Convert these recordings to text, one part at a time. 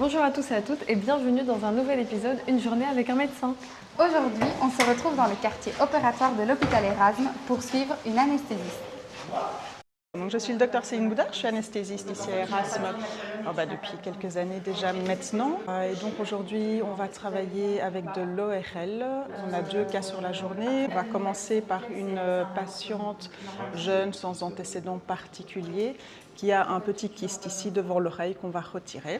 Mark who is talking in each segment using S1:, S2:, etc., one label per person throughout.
S1: Bonjour à tous et à toutes et bienvenue dans un nouvel épisode, une journée avec un médecin.
S2: Aujourd'hui, on se retrouve dans le quartier opératoire de l'hôpital Erasme pour suivre une anesthésiste.
S3: Donc, je suis le docteur Céline Boudard, je suis anesthésiste ici à Erasme depuis quelques années déjà maintenant. Et donc aujourd'hui, on va travailler avec de l'ORL. On a 2 cas sur la journée. On va commencer par une patiente jeune sans antécédent particulier qui a un petit kyste ici devant l'oreille qu'on va retirer.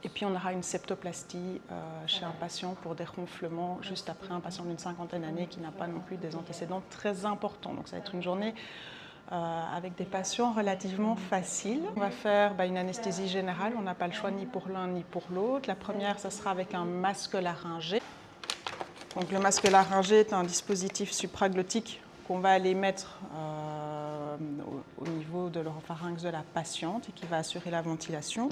S3: Et puis on aura une septoplastie chez un patient pour des ronflements juste après, un patient d'une 50aine d'années qui n'a pas non plus des antécédents très importants. Donc ça va être une journée avec des patients relativement faciles. On va faire une anesthésie générale, on n'a pas le choix ni pour l'un ni pour l'autre. La première, ça sera avec un masque laryngé. Donc le masque laryngé est un dispositif supraglottique qu'on va aller mettre au niveau de l'oropharynx de la patiente et qui va assurer la ventilation.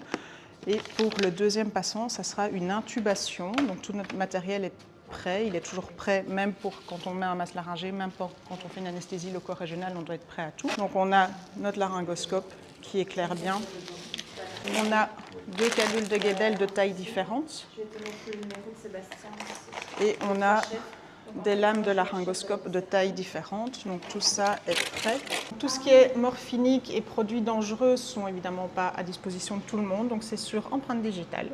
S3: Et pour le deuxième patient, ça sera une intubation. Donc tout notre matériel est prêt, il est toujours prêt, même pour quand on met un masque laryngé, même pour quand on fait une anesthésie loco-régionale, on doit être prêt à tout. Donc on a notre laryngoscope qui éclaire bien. On a 2 canules de Guedel de tailles différentes. Et on a des lames de laryngoscope de tailles différentes, donc tout ça est prêt. Tout ce qui est morphinique et produits dangereux ne sont évidemment pas à disposition de tout le monde, donc c'est sur empreinte digitale,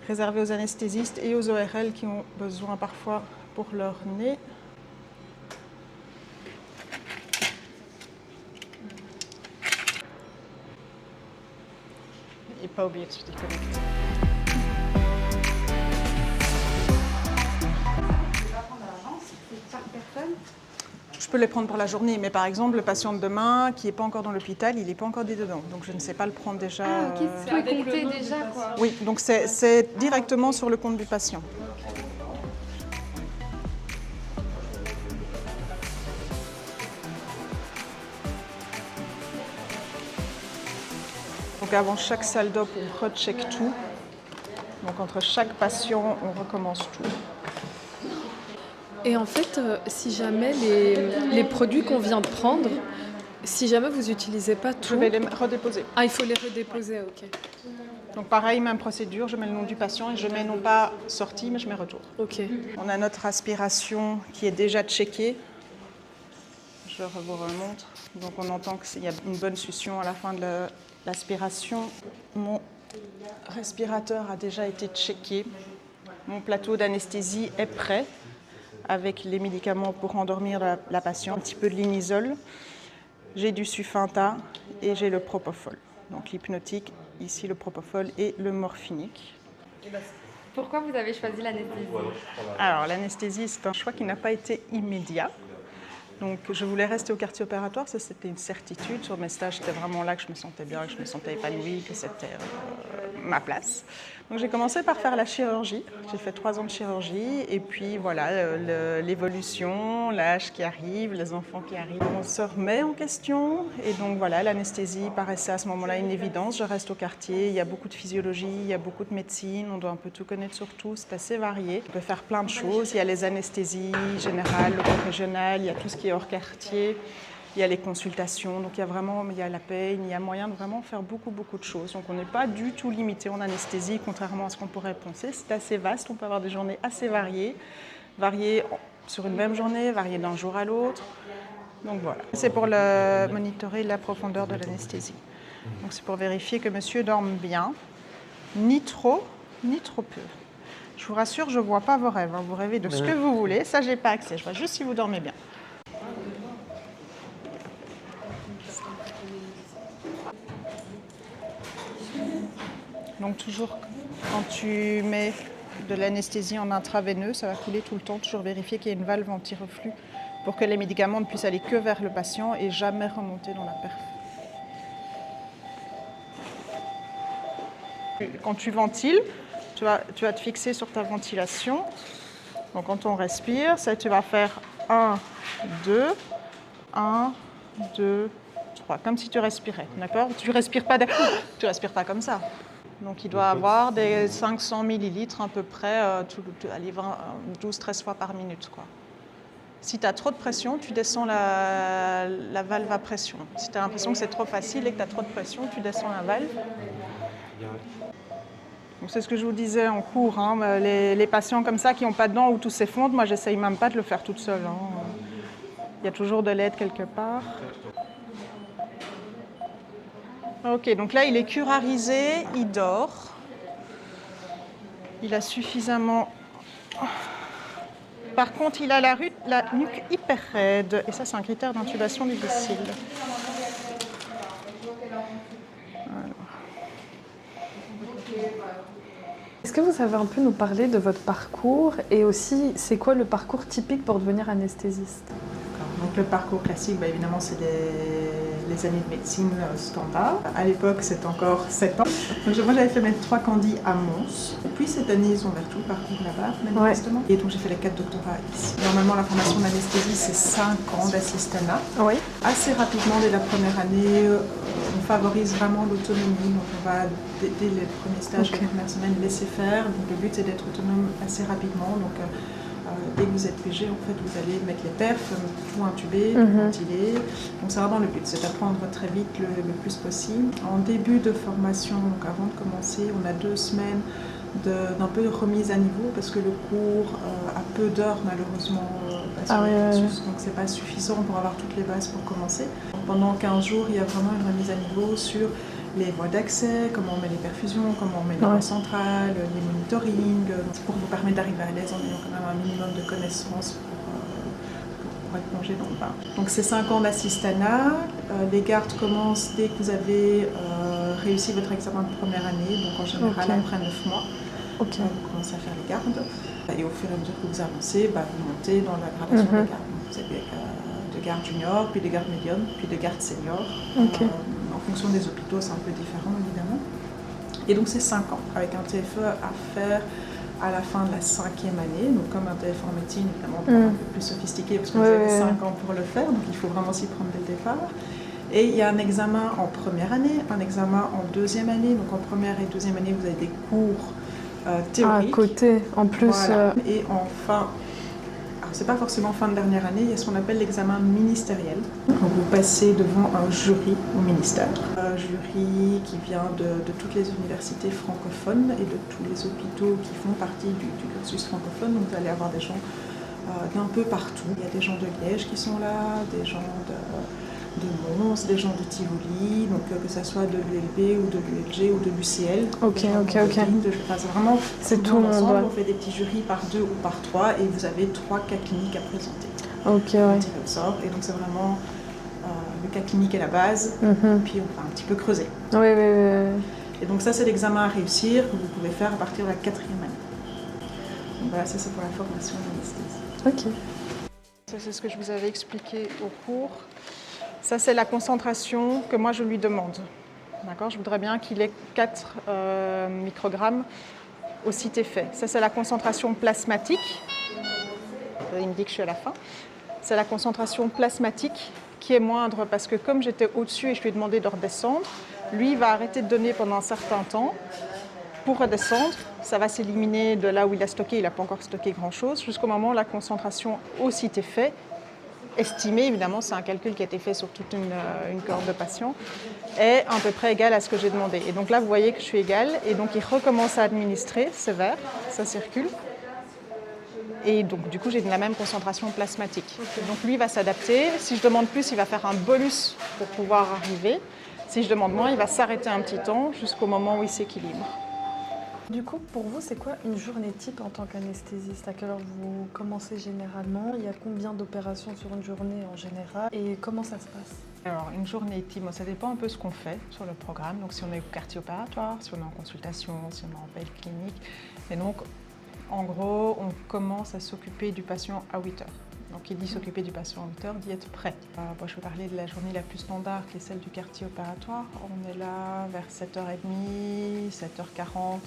S3: réservé aux anesthésistes et aux ORL qui ont besoin parfois pour leur nez. Et pas oublier de se déconnecter. Je peux les prendre pour la journée, mais par exemple, le patient de demain qui n'est pas encore dans l'hôpital, il n'est pas encore dedans. Donc je ne sais pas le prendre déjà.
S2: Ah ok, tout est compté déjà quoi.
S3: Oui, donc c'est directement sur le compte du patient. Donc avant chaque salle d'op, on recheck tout. Donc entre chaque patient, on recommence tout.
S1: Et en fait, si jamais les produits qu'on vient de prendre, si jamais vous n'utilisez pas tout...
S3: Je vais les redéposer.
S1: Ah, il faut les redéposer, ok.
S3: Donc pareil, même procédure, je mets le nom du patient et je mets non pas sortie, mais je mets retour.
S1: Ok.
S3: On a notre aspiration qui est déjà checkée. Je vous remontre. Donc on entend qu'il y a une bonne succion à la fin de l'aspiration. Mon respirateur a déjà été checké. Mon plateau d'anesthésie est prêt avec les médicaments pour endormir la patiente. Un petit peu de linisol. J'ai du Sufinta et j'ai le propofol. Donc l'hypnotique, ici le propofol et le morphinique.
S2: Pourquoi vous avez choisi l'anesthésie?
S3: Alors l'anesthésie, c'est un choix qui n'a pas été immédiat. Donc je voulais rester au quartier opératoire, ça c'était une certitude. Sur mes stages, c'était vraiment là que je me sentais bien, que je me sentais épanouie, que c'était ma place. Donc j'ai commencé par faire la chirurgie. J'ai fait 3 ans de chirurgie et puis voilà, l'évolution, l'âge qui arrive, les enfants qui arrivent. On se remet en question et donc voilà, l'anesthésie paraissait à ce moment-là une évidence. Je reste au quartier, il y a beaucoup de physiologie, il y a beaucoup de médecine, on doit un peu tout connaître sur tout, c'est assez varié. On peut faire plein de choses, il y a les anesthésies générales, loco-régionales, il y a tout ce qui est hors quartier. Il y a les consultations, donc il y a la paye, il y a moyen de vraiment faire beaucoup de choses. Donc on n'est pas du tout limité en anesthésie, contrairement à ce qu'on pourrait penser. C'est assez vaste, on peut avoir des journées assez variées sur une même journée, variées d'un jour à l'autre. Donc voilà. C'est pour monitorer la profondeur de l'anesthésie. Donc c'est pour vérifier que monsieur dorme bien, ni trop, ni trop peu. Je vous rassure, je ne vois pas vos rêves. Vous rêvez de ce que vous voulez, ça j'ai pas accès. Je vois juste si vous dormez bien. Donc toujours, quand tu mets de l'anesthésie en intraveineux, ça va couler tout le temps. Toujours vérifier qu'il y a une valve anti-reflux pour que les médicaments ne puissent aller que vers le patient et jamais remonter dans la perf. Quand tu ventiles, tu vas te fixer sur ta ventilation. Donc quand on respire, tu vas faire 1, 2, 1, 2, 3, comme si tu respirais, d'accord? Tu respires pas pas comme ça. Donc il doit avoir des 500 millilitres à peu près, 12-13 fois par minute, quoi. Si tu as trop de pression, tu descends la valve à pression. Si tu as l'impression que c'est trop facile et que tu as trop de pression, tu descends la valve. C'est ce que je vous disais en cours, hein, les patients comme ça qui n'ont pas de dents où tout s'effondre, moi j'essaye même pas de le faire toute seule. Il y a toujours de l'aide quelque part. Ok, donc là il est curarisé, il dort. Il a suffisamment... Par contre, il a la nuque hyper raide, et ça c'est un critère d'intubation difficile.
S1: Est-ce que vous savez un peu nous parler de votre parcours et aussi c'est quoi le parcours typique pour devenir anesthésiste?
S3: Donc le parcours classique, évidemment, c'est les années de médecine standard. À l'époque, c'est encore 7 ans. Donc, moi, j'avais fait mes 3 candis à Mons. Puis cette année, ils ont ouvert tout le parcours là-bas, manifestement. Ouais. Et donc j'ai fait les 4 doctorats ici. Normalement, la formation d'anesthésie, c'est 5 ans d'assistanat.
S1: Oui.
S3: Assez rapidement, dès la première année, on favorise vraiment l'autonomie. Donc on va, dès les premiers stages, les premières semaines, laisser faire. Donc le but, c'est d'être autonome assez rapidement. Donc, dès que vous êtes PG, en fait, vous allez mettre les perfs, tout intuber, tout ventiler. Donc c'est vraiment le but, c'est d'apprendre très vite le plus possible. En début de formation, donc avant de commencer, on a 2 semaines d'un peu de remise à niveau parce que le cours a peu d'heures malheureusement. Donc c'est pas suffisant pour avoir toutes les bases pour commencer. Pendant 15 jours, il y a vraiment une remise à niveau sur les voies d'accès, comment on met les perfusions, comment on met les voies centrales, les monitorings, pour vous permettre d'arriver à l'aise en ayant quand même un minimum de connaissances pour être plongé dans le bain. Donc c'est 5 ans d'assistanat. Les gardes commencent dès que vous avez réussi votre examen de première année, donc en général après 9 mois. Vous commencez à faire les gardes. Et au fur et à mesure que vous avancez, vous montez dans la gradation des gardes. Vous avez de gardes juniors, puis des gardes médiums, puis des gardes seniors. En fonction des hôpitaux, c'est un peu différent évidemment. Et donc c'est 5 ans, avec un TFE à faire à la fin de la 5e année. Donc comme un TFE en médecine, évidemment, un peu plus sophistiqué, parce que vous avez 5 ans pour le faire, donc il faut vraiment s'y prendre dès le départ. Et il y a un examen en première année, un examen en 2e année. Donc en première et 2e année, vous avez des cours théoriques.
S1: À côté, en plus.
S3: Voilà. Et en fin... Alors, c'est pas forcément fin de dernière année, il y a ce qu'on appelle l'examen ministériel. Donc, vous passez devant un jury au ministère. Un jury qui vient de toutes les universités francophones et de tous les hôpitaux qui font partie du cursus francophone. Donc vous allez avoir des gens d'un peu partout. Il y a des gens de Liège qui sont là, des gens de Mons, des gens de Tivoli, donc que ça soit de l'ULB ou de l'ULG ou de l'UCL. C'est tout le monde ensemble. On fait des petits jurys par 2 ou par 3 et vous avez 3 cas cliniques à présenter. Au sort. Et donc c'est vraiment le cas clinique est la base, puis on va un petit peu creuser. Et donc ça c'est l'examen à réussir que vous pouvez faire à partir de la 4e année. Donc voilà, ça c'est pour la formation d'anesthésie. Ça c'est ce que je vous avais expliqué au cours. Ça, c'est la concentration que moi, je lui demande. D'accord ? Je voudrais bien qu'il ait 4 microgrammes au site effet. Ça, c'est la concentration plasmatique. Il me dit que je suis à la fin. C'est la concentration plasmatique qui est moindre parce que comme j'étais au-dessus et je lui ai demandé de redescendre, lui, il va arrêter de donner pendant un certain temps. Pour redescendre, ça va s'éliminer de là où il a stocké. Il n'a pas encore stocké grand-chose. Jusqu'au moment où la concentration au site effet estimé, évidemment, c'est un calcul qui a été fait sur toute une cohorte de patients, est à peu près égal à ce que j'ai demandé. Et donc là, vous voyez que je suis égale, et donc il recommence à administrer, c'est vert, ça circule. Et donc du coup, j'ai la même concentration plasmatique. Donc lui, il va s'adapter. Si je demande plus, il va faire un bonus pour pouvoir arriver. Si je demande moins, il va s'arrêter un petit temps jusqu'au moment où il s'équilibre.
S1: Du coup, pour vous, c'est quoi une journée type en tant qu'anesthésiste? À quelle heure vous commencez généralement? Il y a combien d'opérations sur une journée en général? Et comment ça se passe?
S3: Alors, une journée type, ça dépend un peu ce qu'on fait sur le programme. Donc, si on est au quartier opératoire, si on est en consultation, si on est en veille clinique. Et donc, en gros, on commence à s'occuper du patient à 8 heures. Donc, qui dit s'occuper du patient à 8 heures, dit être prêt. Je vais parler de la journée la plus standard, qui est celle du quartier opératoire. On est là vers 7h30, 7h40,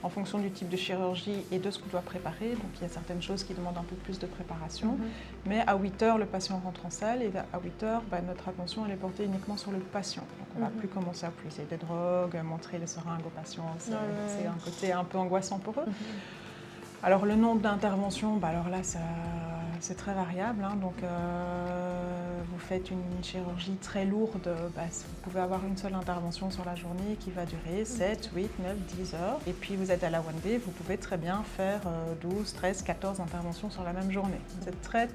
S3: en fonction du type de chirurgie et de ce qu'on doit préparer. Donc, il y a certaines choses qui demandent un peu plus de préparation. Mais à 8h, le patient rentre en salle et à 8h, notre attention elle est portée uniquement sur le patient. Donc, on ne va plus commencer à puiser des drogues, montrer les seringues aux patients. C'est un côté un peu angoissant pour eux. Alors, le nombre d'interventions, alors là, c'est très variable. Donc, vous faites une chirurgie très lourde, vous pouvez avoir une seule intervention sur la journée qui va durer 7, 8, 9, 10 heures. Et puis vous êtes à la 1B, vous pouvez très bien faire 12, 13, 14 interventions sur la même journée. C'est très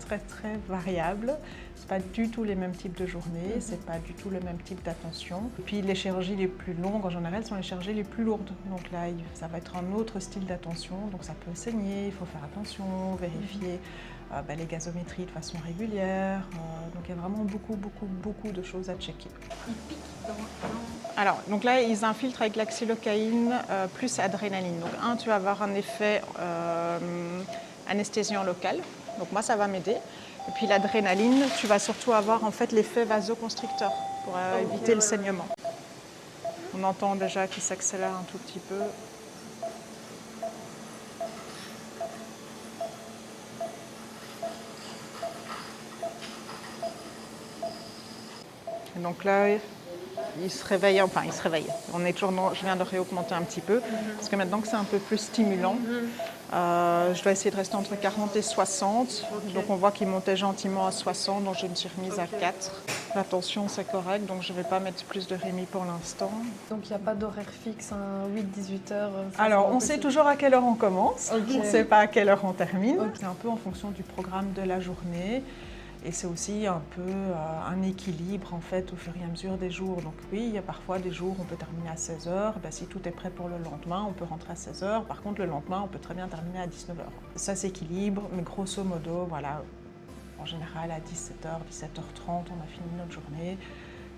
S3: variable. Ce n'est pas du tout les mêmes types de journées, ce n'est pas du tout le même type d'attention. Et puis les chirurgies les plus longues en général sont les chirurgies les plus lourdes. Donc là, ça va être un autre style d'attention, donc ça peut saigner, il faut faire attention, vérifier les gazométries de façon régulière. Donc il y a vraiment beaucoup de choses à checker. Alors, donc là, ils infiltrent avec la xylocaïne plus adrénaline. Donc tu vas avoir un effet anesthésiant local. Donc moi, ça va m'aider. Et puis l'adrénaline, tu vas surtout avoir en fait l'effet vasoconstricteur pour éviter le saignement. On entend déjà qu'il s'accélère un tout petit peu. Et donc là, il se réveille. Je viens de réaugmenter un petit peu, parce que maintenant que c'est un peu plus stimulant, je dois essayer de rester entre 40 et 60. Donc on voit qu'il montait gentiment à 60, donc je me suis remise à 4. La tension c'est correct, donc je ne vais pas mettre plus de Rémi pour l'instant.
S1: Donc il n'y a pas d'horaire fixe, 8-18 heures?
S3: Alors on sait toujours à quelle heure on commence, on ne sait pas à quelle heure on termine. C'est un peu en fonction du programme de la journée. Et c'est aussi un peu un équilibre en fait au fur et à mesure des jours. Donc oui, il y a parfois des jours où on peut terminer à 16h. Si tout est prêt pour le lendemain, on peut rentrer à 16h. Par contre, le lendemain, on peut très bien terminer à 19h. Ça s'équilibre, mais grosso modo, voilà, en général à 17h, 17h30, on a fini notre journée.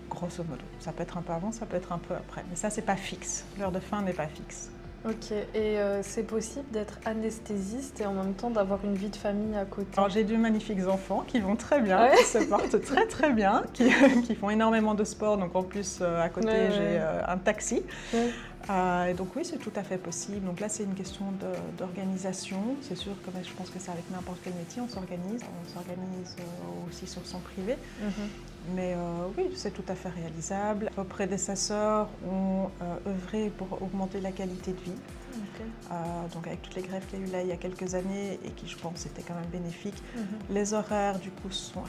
S3: Grosso modo. Ça peut être un peu avant, ça peut être un peu après. Mais ça, c'est pas fixe. L'heure de fin n'est pas fixe.
S1: Ok, et c'est possible d'être anesthésiste et en même temps d'avoir une vie de famille à côté?
S3: Alors j'ai deux magnifiques enfants qui vont très bien, qui se portent très bien, qui font énormément de sport, donc en plus à côté j'ai un taxi. Et donc oui, c'est tout à fait possible. Donc là c'est une question d'organisation, c'est sûr que je pense que c'est avec n'importe quel métier, on s'organise aussi sur son privé. Mais oui, c'est tout à fait réalisable. Vos prédécesseurs ont œuvré pour augmenter la qualité de vie. Donc avec toutes les grèves qu'il y a eu là il y a quelques années et qui je pense étaient quand même bénéfiques, les horaires du coup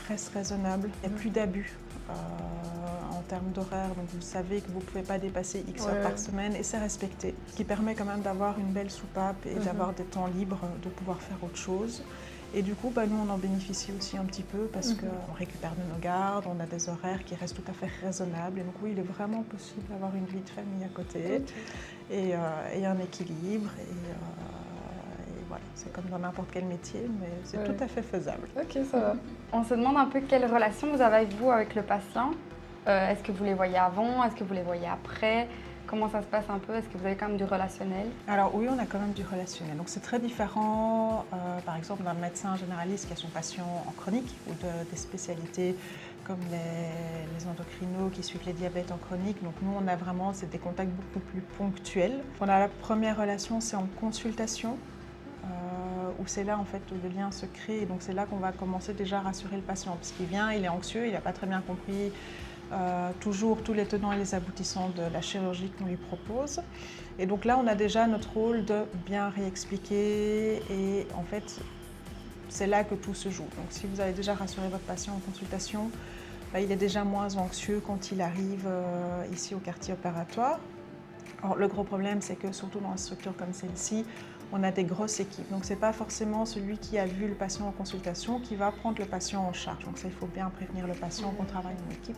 S3: restent raisonnables. Il n'y a plus d'abus en termes d'horaires, donc vous savez que vous ne pouvez pas dépasser X heures par semaine et c'est respecté. Ce qui permet quand même d'avoir une belle soupape et d'avoir des temps libres, de pouvoir faire autre chose. Et du coup, nous, on en bénéficie aussi un petit peu parce qu'on récupère de nos gardes, on a des horaires qui restent tout à fait raisonnables. Et donc oui, il est vraiment possible d'avoir une vie de famille à côté et un équilibre. Et voilà, c'est comme dans n'importe quel métier, mais c'est tout à fait faisable.
S2: Ok, ça va. On se demande un peu quelle relation vous avez avec le patient. Est-ce que vous les voyez avant? Est-ce que vous les voyez après? Comment ça se passe un peu? Est-ce que vous avez quand même du relationnel?
S3: Alors oui, on a quand même du relationnel. Donc c'est très différent, par exemple, d'un médecin généraliste qui a son patient en chronique ou des spécialités comme les endocrinos qui suivent les diabètes en chronique. Donc nous, on a vraiment des contacts beaucoup plus ponctuels. On a la première relation, c'est en consultation, où c'est là en fait où le lien se crée. Et donc c'est là qu'on va commencer déjà à rassurer le patient, parce qu'il vient, il est anxieux, il n'a pas très bien compris toujours tous les tenants et les aboutissants de la chirurgie qu'on lui propose. Et donc là, on a déjà notre rôle de bien réexpliquer et en fait, c'est là que tout se joue. Donc si vous avez déjà rassuré votre patient en consultation, il est déjà moins anxieux quand il arrive ici au quartier opératoire. Alors, le gros problème, c'est que surtout dans une structure comme celle-ci, on a des grosses équipes. Donc ce n'est pas forcément celui qui a vu le patient en consultation qui va prendre le patient en charge. Donc ça, il faut bien prévenir le patient qu'on travaille en équipe.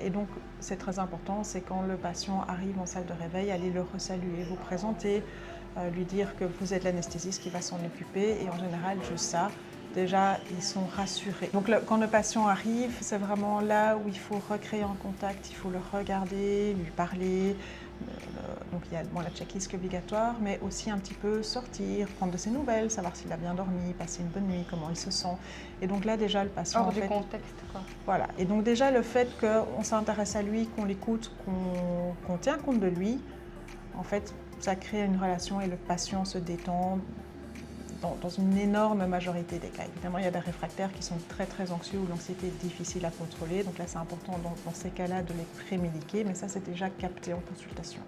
S3: Et donc c'est très important, c'est quand le patient arrive en salle de réveil, aller le resaluer, vous présenter, lui dire que vous êtes l'anesthésiste qui va s'en occuper. Et en général, juste ça, déjà, ils sont rassurés. Donc quand le patient arrive, c'est vraiment là où il faut recréer un contact, il faut le regarder, lui parler. Donc il y a la checklist qui est obligatoire, mais aussi un petit peu sortir, prendre de ses nouvelles, savoir s'il a bien dormi, passer une bonne nuit, comment il se sent. Et donc là déjà le patient...
S2: Hors du contexte, quoi.
S3: Voilà. Et donc déjà le fait qu'on s'intéresse à lui, qu'on l'écoute, qu'on tient compte de lui, en fait ça crée une relation et le patient se détend dans une énorme majorité des cas. Évidemment, il y a des réfractaires qui sont très anxieux où l'anxiété est difficile à contrôler. Donc là, c'est important dans ces cas-là de les prémédiquer, mais ça, c'est déjà capté en consultation.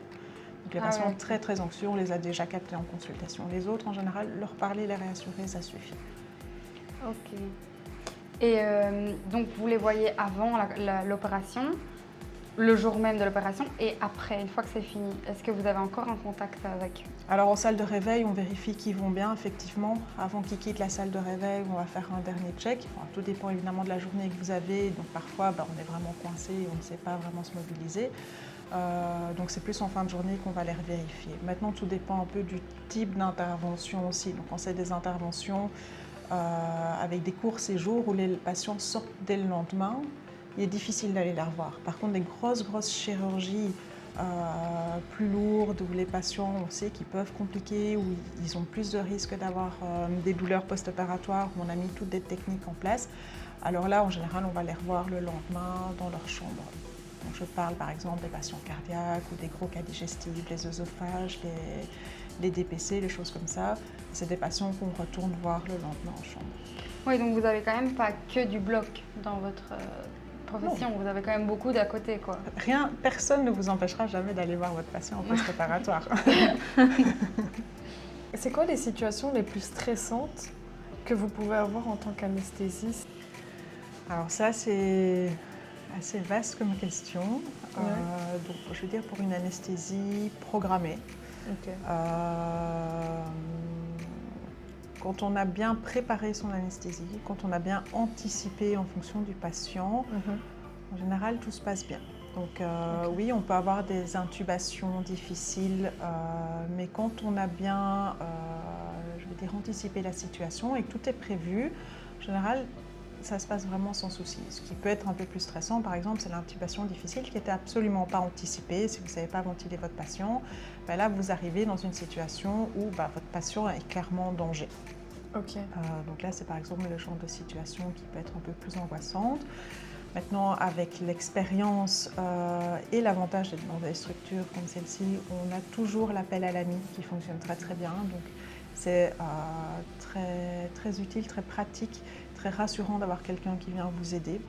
S3: Donc les patients très anxieux, on les a déjà captés en consultation. Les autres, en général, leur parler, les réassurer, ça suffit.
S2: Ok. Et donc, vous les voyez avant l'opération, le jour même de l'opération et après, une fois que c'est fini. Est-ce que vous avez encore un contact avec eux?
S3: Alors en salle de réveil, on vérifie qu'ils vont bien, effectivement. Avant qu'ils quittent la salle de réveil, on va faire un dernier check. Enfin, tout dépend évidemment de la journée que vous avez. Donc parfois, on est vraiment coincé, on ne sait pas vraiment se mobiliser. Donc c'est plus en fin de journée qu'on va les vérifier. Maintenant, tout dépend un peu du type d'intervention aussi. Donc quand c'est des interventions avec des courts séjours où les patients sortent dès le lendemain, il est difficile d'aller les revoir. Par contre, des grosses chirurgies plus lourdes où les patients, on sait qu'ils peuvent compliquer, où ils ont plus de risques d'avoir des douleurs post-opératoires, où on a mis toutes des techniques en place. Alors là, en général, on va les revoir le lendemain dans leur chambre. Donc je parle par exemple des patients cardiaques ou des gros cas digestifs, les œsophages, les DPC, les choses comme ça. C'est des patients qu'on retourne voir le lendemain en chambre.
S2: Oui, donc vous n'avez quand même pas que du bloc dans votre profession, vous avez quand même beaucoup d'à côté, quoi.
S3: Personne ne vous empêchera jamais d'aller voir votre patient en post-opératoire.
S1: C'est quoi les situations les plus stressantes que vous pouvez avoir en tant qu'anesthésiste?
S3: Alors ça, c'est assez vaste comme question.
S1: Ouais.
S3: Donc, je veux dire pour une anesthésie programmée.
S1: Okay.
S3: Quand on a bien préparé son anesthésie, quand on a bien anticipé en fonction du patient, en général, tout se passe bien. Donc oui, on peut avoir des intubations difficiles, mais quand on a bien, je veux dire, anticipé la situation et que tout est prévu, en général, ça se passe vraiment sans souci. Ce qui peut être un peu plus stressant, par exemple, c'est l'intubation difficile qui n'était absolument pas anticipée. Si vous ne savez pas ventiler votre patient, là, vous arrivez dans une situation où votre patient est clairement en danger.
S1: Okay.
S3: Donc là, c'est par exemple le genre de situation qui peut être un peu plus angoissante. Maintenant, avec l'expérience et l'avantage d'être dans des structures comme celle-ci, on a toujours l'appel à l'ami qui fonctionne très bien. Donc c'est très utile, très pratique, très rassurant d'avoir quelqu'un qui vient vous aider.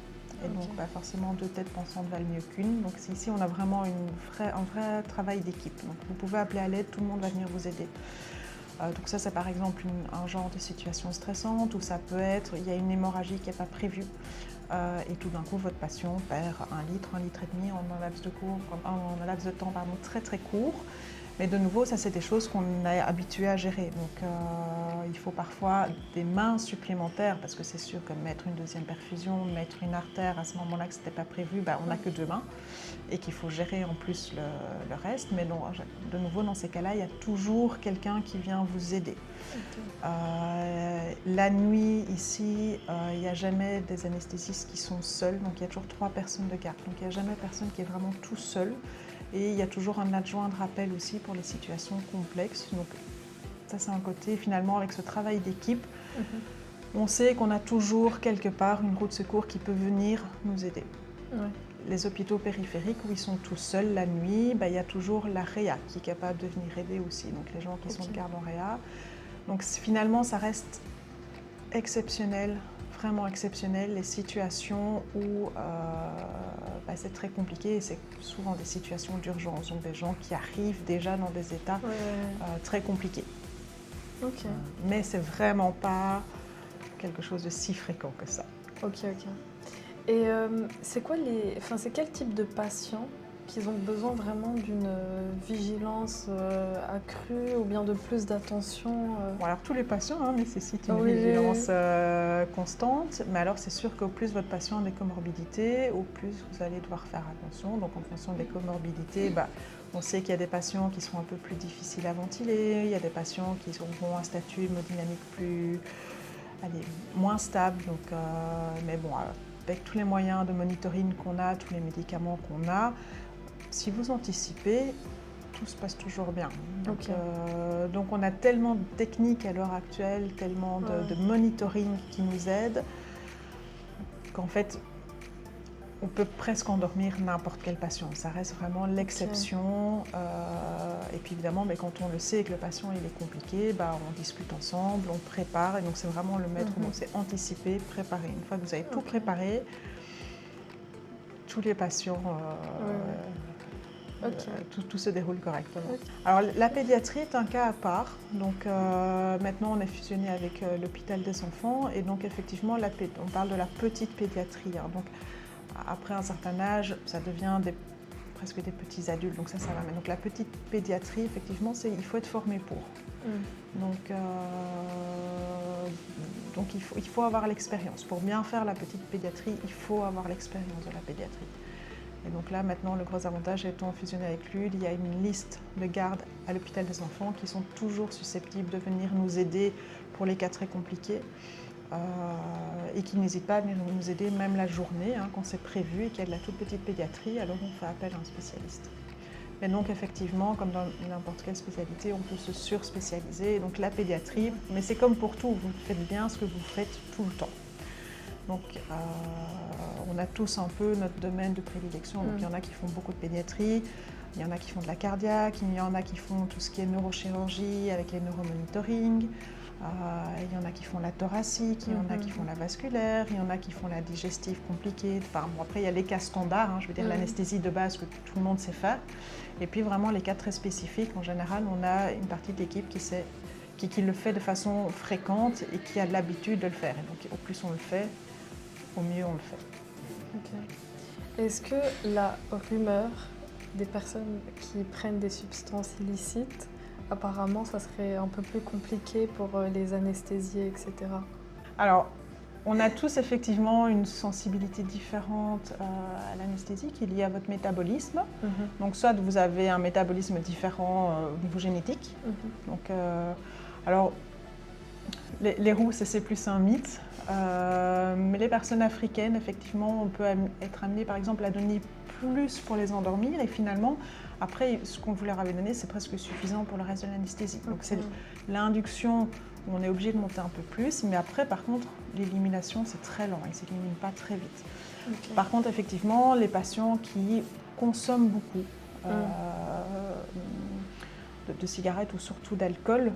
S3: Et donc forcément, deux têtes pensantes valent mieux qu'une. Donc ici, on a vraiment un vrai travail d'équipe. Donc vous pouvez appeler à l'aide, tout le monde va venir vous aider. Donc ça, c'est par exemple un genre de situation stressante où ça peut être, il y a une hémorragie qui n'est pas prévue. Et tout d'un coup, votre patient perd 1 litre, 1,5 litre en un laps de temps très court. Mais de nouveau, ça c'est des choses qu'on est habitué à gérer. Donc il faut parfois des mains supplémentaires parce que c'est sûr que mettre une deuxième perfusion, mettre une artère à ce moment-là que ce n'était pas prévu, on n'a que 2 mains et qu'il faut gérer en plus le reste. Mais non, de nouveau, dans ces cas-là, il y a toujours quelqu'un qui vient vous aider. La nuit, ici, il n'y a jamais des anesthésistes qui sont seuls. Donc il y a toujours 3 personnes de garde. Donc il n'y a jamais personne qui est vraiment tout seul. Et il y a toujours un adjoint de rappel aussi pour les situations complexes. Donc ça, c'est un côté, finalement, avec ce travail d'équipe, on sait qu'on a toujours quelque part une roue de secours qui peut venir nous aider. Ouais. Les hôpitaux périphériques où ils sont tout seuls la nuit, il y a toujours la réa qui est capable de venir aider aussi. Donc les gens qui sont de garde en réa. Donc finalement, ça reste exceptionnel, vraiment exceptionnel, les situations où c'est très compliqué et c'est souvent des situations d'urgence, donc des gens qui arrivent déjà dans des états très compliqués. Mais c'est vraiment pas quelque chose de si fréquent que ça.
S1: Ok. Et c'est quel type de patients qui ont besoin vraiment d'une vigilance accrue ou bien de plus d'attention
S3: Alors tous les patients nécessitent une vigilance constante, mais alors c'est sûr qu'au plus votre patient a des comorbidités, au plus vous allez devoir faire attention. Donc en fonction des comorbidités, on sait qu'il y a des patients qui seront un peu plus difficiles à ventiler, il y a des patients qui auront un statut hémodynamique moins stable. Donc, mais bon, avec tous les moyens de monitoring qu'on a, tous les médicaments qu'on a, si vous anticipez, tout se passe toujours bien. Donc on a tellement de techniques à l'heure actuelle, tellement de monitoring qui nous aident, qu'en fait, on peut presque endormir n'importe quel patient. Ça reste vraiment l'exception. Et puis évidemment, quand on le sait que le patient il est compliqué, on discute ensemble, on prépare. Et donc c'est vraiment le maître mot, c'est anticiper, préparer. Une fois que vous avez tout préparé, tous les patients tout se déroule correctement.
S1: Ok.
S3: Alors la pédiatrie est un cas à part. Donc maintenant on est fusionné avec l'hôpital des enfants et donc effectivement on parle de la petite pédiatrie. Hein. Donc après un certain âge, ça devient presque des petits adultes, donc ça va. Mais donc la petite pédiatrie, effectivement, il faut être formé pour. Donc il faut avoir l'expérience. Pour bien faire la petite pédiatrie, il faut avoir l'expérience de la pédiatrie. Et donc là, maintenant, le gros avantage étant fusionné avec l'UD, il y a une liste de gardes à l'hôpital des enfants qui sont toujours susceptibles de venir nous aider pour les cas très compliqués et qui n'hésitent pas à venir nous aider même la journée hein, quand c'est prévu et qu'il y a de la toute petite pédiatrie, alors on fait appel à un spécialiste. Mais donc effectivement, comme dans n'importe quelle spécialité, on peut se surspécialiser. Donc la pédiatrie, mais c'est comme pour tout, vous faites bien ce que vous faites tout le temps. Donc on a tous un peu notre domaine de prédilection. Donc il y en a qui font beaucoup de pédiatrie, il y en a qui font de la cardiaque, il y en a qui font tout ce qui est neurochirurgie avec les neuromonitoring, il y en a qui font la thoracique, il y en a qui font la vasculaire, il y en a qui font la digestive compliquée. Enfin, bon, après il y a les cas standards, hein, je veux dire l'anesthésie de base que tout le monde sait faire. Et puis vraiment les cas très spécifiques, en général on a une partie de l'équipe qui le fait de façon fréquente et qui a l'habitude de le faire. Et donc au plus on le fait, au mieux on le fait.
S1: Okay. Est-ce que la rumeur des personnes qui prennent des substances illicites, apparemment ça serait un peu plus compliqué pour les anesthésiés, etc.
S3: Alors, on a tous effectivement une sensibilité différente à l'anesthésie qui est liée à votre métabolisme. Donc soit vous avez un métabolisme différent au niveau génétique. Donc, alors, les rousses, c'est plus un mythe. Mais les personnes africaines, effectivement, on peut être amené par exemple à donner plus pour les endormir et finalement, après, ce qu'on vous leur avait donné, c'est presque suffisant pour le reste de l'anesthésie. Donc c'est l'induction où on est obligé de monter un peu plus, mais après, par contre, l'élimination, c'est très lent, ils ne s'éliminent pas très vite. Par contre, effectivement, les patients qui consomment beaucoup de cigarettes ou surtout d'alcool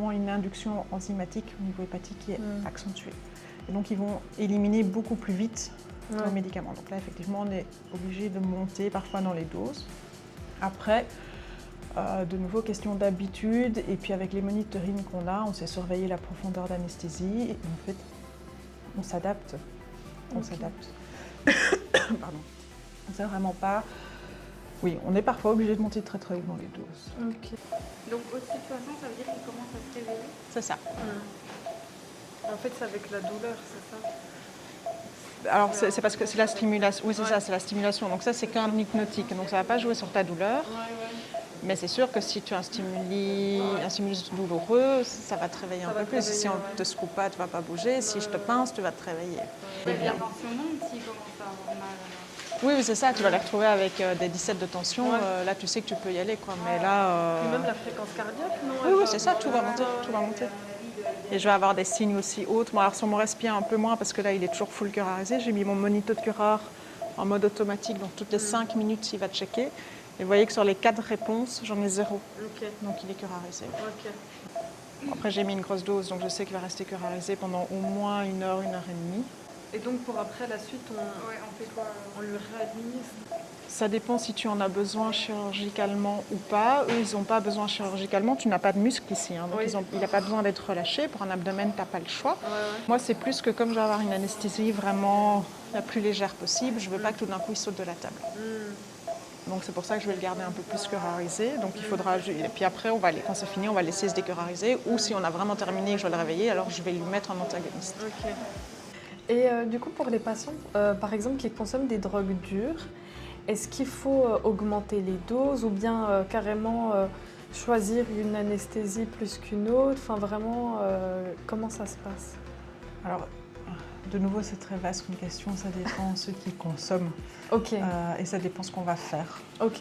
S3: ont une induction enzymatique au niveau hépatique qui est accentuée. Et donc, ils vont éliminer beaucoup plus vite le médicament. Donc là, effectivement, on est obligé de monter parfois dans les doses. Après, de nouveau, question d'habitude. Et puis, avec les monitorings qu'on a, on sait surveiller la profondeur d'anesthésie. Et en fait, on s'adapte. On s'adapte. Pardon. On ne sait vraiment pas. Oui, on est parfois obligé de monter très très haut dans les doses.
S2: Donc, haute situation, ça veut dire qu'il commence à se réveiller?
S3: C'est ça.
S1: En fait, c'est avec la douleur, c'est ça?
S3: Alors, c'est parce que c'est la stimulation. Oui, c'est ça, c'est la stimulation. Donc ça, c'est qu'un hypnotique. Donc ça ne va pas jouer sur ta douleur. Mais c'est sûr que si tu as un stimulus douloureux, ça va te réveiller un peu plus. Si on ne te secoue pas, tu ne vas pas bouger. Si je te pince, tu vas te réveiller.
S2: L'intervention monte s'il commence à avoir mal.
S3: Oui, c'est ça. Tu vas les retrouver avec des 17 de tension. Là, tu sais que tu peux y aller, quoi. Mais là...
S1: Et même la fréquence cardiaque, non?
S3: Oui, c'est ça. Tout va monter. Tout va monter. Et je vais avoir des signes aussi hautes. Bon, alors sur mon respire un peu moins parce que là il est toujours full curarisé. J'ai mis mon monito de curare en mode automatique, donc toutes les 5 minutes il va checker. Et vous voyez que sur les 4 réponses, j'en ai 0. Donc il est curarisé. Bon, après j'ai mis une grosse dose, donc je sais qu'il va rester curarisé pendant au moins 1 heure, 1 heure et demie.
S1: Et donc pour après la suite, on fait quoi? On lui réadministre?
S3: Ça dépend si tu en as besoin chirurgicalement ou pas. Eux, ils n'ont pas besoin chirurgicalement. Tu n'as pas de muscle ici. Hein, donc il n'a pas besoin d'être relâché. Pour un abdomen, tu n'as pas le choix. Moi, c'est plus que comme je vais avoir une anesthésie vraiment la plus légère possible, je ne veux pas que tout d'un coup, il saute de la table. Donc c'est pour ça que je vais le garder un peu plus curarisé. Donc il faudra... Et puis après, quand c'est fini, on va laisser se décurariser. Ou si on a vraiment terminé et que je dois le réveiller, alors je vais lui mettre un antagoniste.
S1: Et du coup, pour les patients, par exemple, qui consomment des drogues dures, est-ce qu'il faut augmenter les doses ou bien carrément choisir une anesthésie plus qu'une autre? Enfin, vraiment, comment ça se passe?
S3: Alors, de nouveau, c'est très vaste une question. Ça dépend de ceux qui consomment. Et ça dépend ce qu'on va faire. Donc,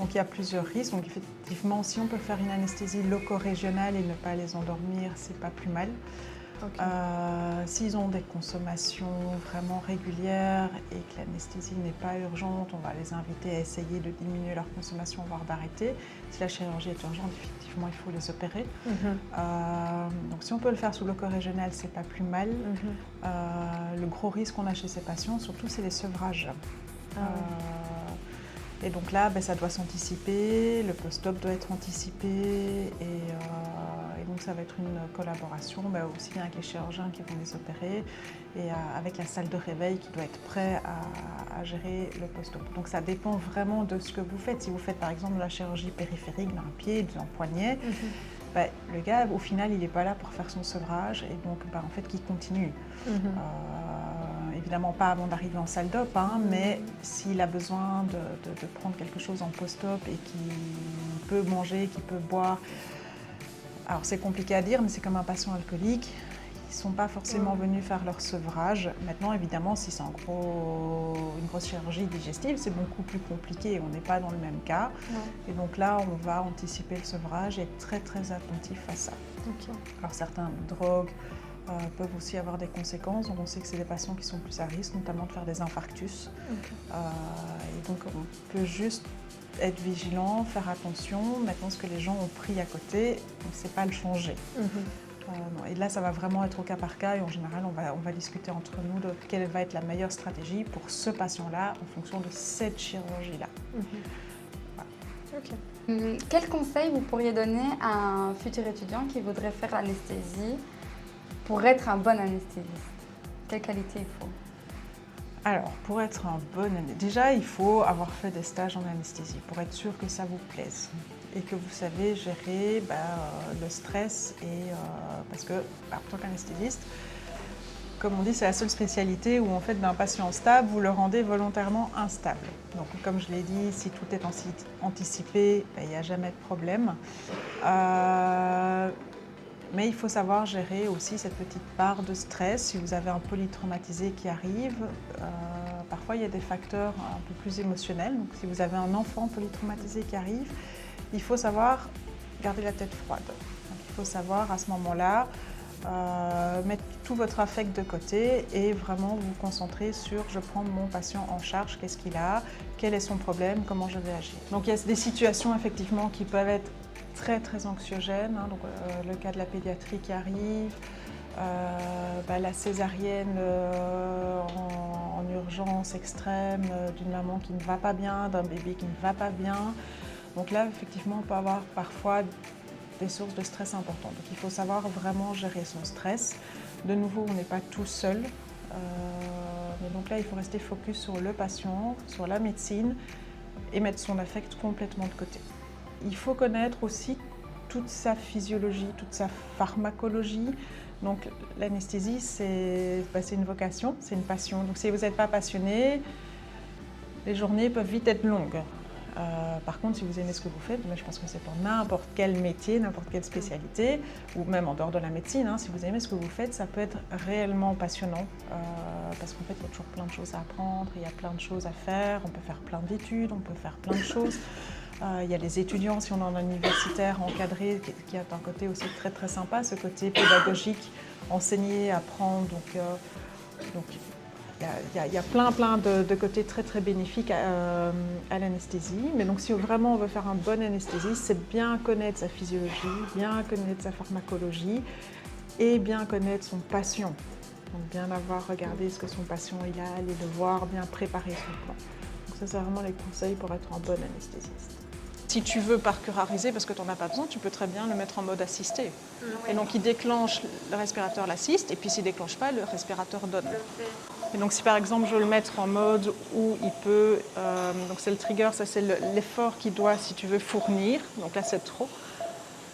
S3: il y a plusieurs risques. Donc, effectivement, si on peut faire une anesthésie loco-régionale et ne pas les endormir, c'est pas plus mal. S'ils ont des consommations vraiment régulières et que l'anesthésie n'est pas urgente, on va les inviter à essayer de diminuer leur consommation, voire d'arrêter. Si la chirurgie est urgente, effectivement, il faut les opérer. Donc si on peut le faire sous loco-régional, c'est pas plus mal. Le gros risque qu'on a chez ces patients, surtout, c'est les sevrages. Et donc là, ça doit s'anticiper, le post-op doit être anticipé et donc ça va être une collaboration aussi bien avec les chirurgiens qui vont les opérer et avec la salle de réveil qui doit être prêt à gérer le post-op. Donc ça dépend vraiment de ce que vous faites. Si vous faites par exemple de la chirurgie périphérique d'un pied, d'un poignet, le gars au final il n'est pas là pour faire son sevrage et donc en fait qu'il continue. Évidemment pas avant d'arriver en salle d'op, mais s'il a besoin de prendre quelque chose en post-op et qu'il peut manger, qu'il peut boire, alors c'est compliqué à dire, mais c'est comme un patient alcoolique, ils ne sont pas forcément venus faire leur sevrage. Maintenant évidemment si c'est une grosse chirurgie digestive, c'est beaucoup plus compliqué, on n'est pas dans le même cas. Et donc là on va anticiper le sevrage et être très très attentif à ça. Alors certaines drogues peuvent aussi avoir des conséquences. Donc on sait que c'est des patients qui sont plus à risque, notamment de faire des infarctus. Et donc on peut juste être vigilant, faire attention. Maintenant, ce que les gens ont pris à côté, on ne sait pas le changer. Et là, ça va vraiment être au cas par cas et en général, on va discuter entre nous de quelle va être la meilleure stratégie pour ce patient-là en fonction de cette chirurgie-là.
S2: Quel conseil vous pourriez donner à un futur étudiant qui voudrait faire l'anesthésie pour être un bon anesthésiste? Quelle qualité il faut?
S3: Alors, pour être un bon anesthésiste, déjà, il faut avoir fait des stages en anesthésie pour être sûr que ça vous plaise et que vous savez gérer le stress. Parce que, en tant qu'anesthésiste, comme on dit, c'est la seule spécialité où, en fait, d'un patient stable, vous le rendez volontairement instable. Donc, comme je l'ai dit, si tout est anticipé, il n'y a jamais de problème. Mais il faut savoir gérer aussi cette petite part de stress. Si vous avez un polytraumatisé qui arrive, parfois il y a des facteurs un peu plus émotionnels. Donc si vous avez un enfant polytraumatisé qui arrive, il faut savoir garder la tête froide. Donc, il faut savoir à ce moment-là mettre tout votre affect de côté et vraiment vous concentrer sur je prends mon patient en charge, qu'est-ce qu'il a, quel est son problème, comment je vais agir. Donc il y a des situations effectivement qui peuvent être très très anxiogène, donc le cas de la pédiatrie qui arrive, la césarienne en urgence extrême, d'une maman qui ne va pas bien, d'un bébé qui ne va pas bien. Donc là, effectivement, on peut avoir parfois des sources de stress importantes. Donc il faut savoir vraiment gérer son stress. De nouveau, on n'est pas tout seul. Mais donc là, il faut rester focus sur le patient, sur la médecine et mettre son affect complètement de côté. Il faut connaître aussi toute sa physiologie, toute sa pharmacologie. Donc l'anesthésie, c'est une vocation, c'est une passion. Donc si vous n'êtes pas passionné, les journées peuvent vite être longues. Par contre, si vous aimez ce que vous faites, mais je pense que c'est pour n'importe quel métier, n'importe quelle spécialité, ou même en dehors de la médecine, si vous aimez ce que vous faites, ça peut être réellement passionnant. Parce qu'en fait, il y a toujours plein de choses à apprendre, il y a plein de choses à faire, on peut faire plein d'études, on peut faire plein de choses. Il y a les étudiants, si on est en universitaire, encadré, qui a un côté aussi très très sympa, ce côté pédagogique, enseigner, apprendre. Donc il y a plein de côtés très très bénéfiques à l'anesthésie. Mais donc si vraiment on veut faire un bon anesthésiste, c'est bien connaître sa physiologie, bien connaître sa pharmacologie et bien connaître son patient. Donc bien avoir regardé ce que son patient il a, aller le voir, bien préparer son plan. Donc ça c'est vraiment les conseils pour être un bon anesthésiste. Si tu veux parcurariser parce que tu n'en as pas besoin, tu peux très bien le mettre en mode assisté. Et donc il déclenche, le respirateur l'assiste, et puis s'il ne déclenche pas, le respirateur donne. Et donc si par exemple je veux le mettre en mode où il peut, donc c'est le trigger, ça c'est l'effort qu'il doit, si tu veux, fournir, donc là c'est trop.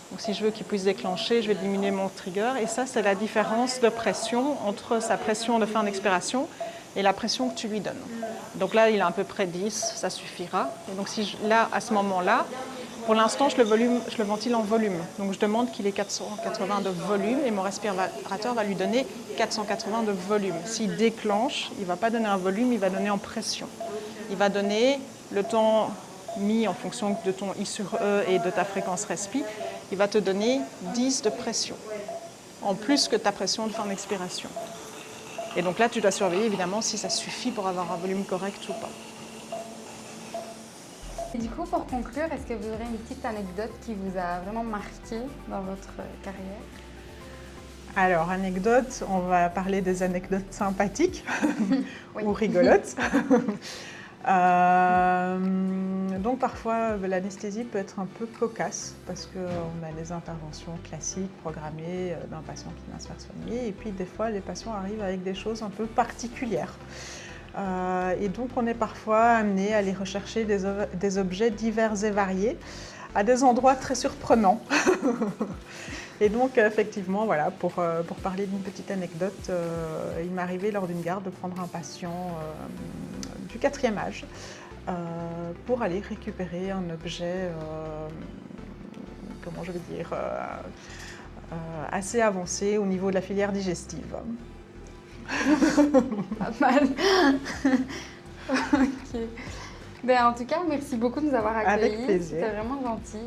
S3: Donc si je veux qu'il puisse déclencher, je vais diminuer mon trigger, et ça c'est la différence de pression entre sa pression de fin d'expiration et la pression que tu lui donnes. Donc là, il est à peu près 10, ça suffira. Et donc là, à ce moment-là, pour l'instant, je le ventile en volume. Donc je demande qu'il ait 480 de volume et mon respirateur va lui donner 480 de volume. S'il déclenche, il ne va pas donner un volume, il va donner en pression. Il va donner le temps mis en fonction de ton I sur E et de ta fréquence respi, il va te donner 10 de pression, en plus que ta pression de fin d'expiration. Et donc là, tu dois surveiller évidemment si ça suffit pour avoir un volume correct ou pas.
S2: Et du coup, pour conclure, est-ce que vous aurez une petite anecdote qui vous a vraiment marqué dans votre carrière?
S3: Alors, anecdote, on va parler des anecdotes sympathiques
S2: Oui.
S3: ou rigolotes. Donc parfois l'anesthésie peut être un peu cocasse parce qu'on a des interventions classiques programmées d'un patient qui vient se faire soigner et puis des fois les patients arrivent avec des choses un peu particulières. Et donc on est parfois amené à aller rechercher des objets divers et variés à des endroits très surprenants. Et donc effectivement, voilà, pour parler d'une petite anecdote, il m'est arrivé lors d'une garde de prendre un patient du 4e âge pour aller récupérer un objet, comment je vais dire, assez avancé au niveau de la filière digestive.
S2: Pas mal. Ok. Ben, en tout cas, merci beaucoup de nous avoir accueillis.
S3: Avec plaisir.
S2: C'était vraiment gentil.